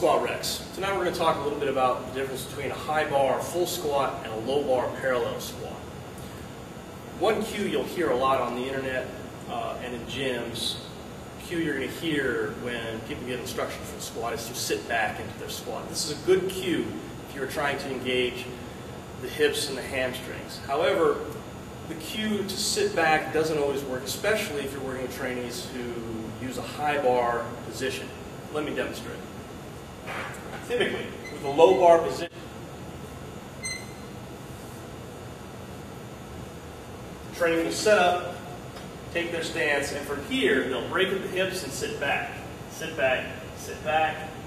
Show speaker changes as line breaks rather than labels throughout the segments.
squat recs. Tonight we're going to talk a little bit about the difference between a high bar full squat and a low bar parallel squat. One cue you'll hear a lot on the internet and in gyms, cue you're going to hear when people get instruction for the squat is to sit back into their squat. This is a good cue if you're trying to engage the hips and the hamstrings. However, the cue to sit back doesn't always work, especially if you're working with trainees who use a high bar position. Let me demonstrate. Typically, with a low bar position, the trainee will set up, take their stance, and from here, they'll break at the hips and sit back,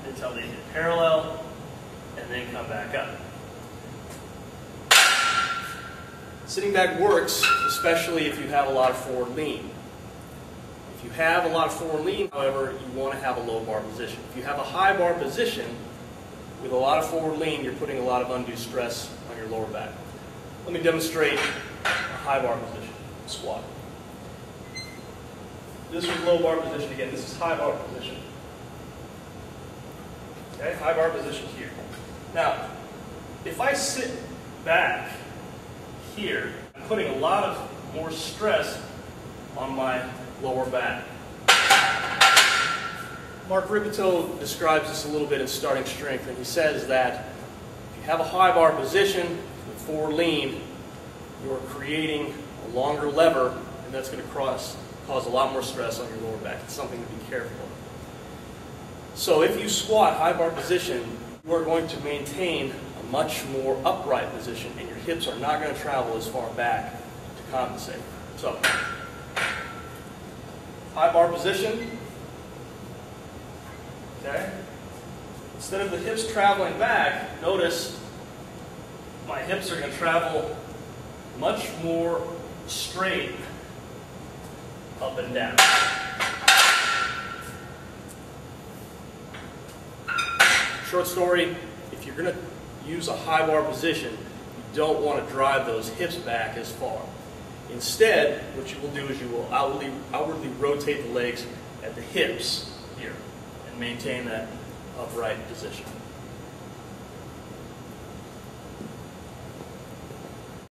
until they hit parallel, and then come back up. Sitting back works, especially if you have a lot of forward lean. If you have a lot of forward lean, however, you want to have a low bar position. If you have a high bar position with a lot of forward lean, you're putting a lot of undue stress on your lower back. Let me demonstrate a high bar position, squat. This is low bar position again. This is high bar position. Okay, high bar position here. Now, if I sit back here, I'm putting a lot of more stress on my lower back. Mark Rippetoe describes this a little bit in Starting Strength, and he says that if you have a high bar position with forward lean, you're creating a longer lever, and that's going to cause a lot more stress on your lower back. It's something to be careful of. So if you squat high bar position, you are going to maintain a much more upright position, and your hips are not going to travel as far back to compensate. So, high bar position. Okay. Instead of the hips traveling back, notice my hips are going to travel much more straight up and down. Short story, if you're going to use a high bar position, you don't want to drive those hips back as far. Instead, what you will do is you will outwardly rotate the legs at the hips here and maintain that upright position.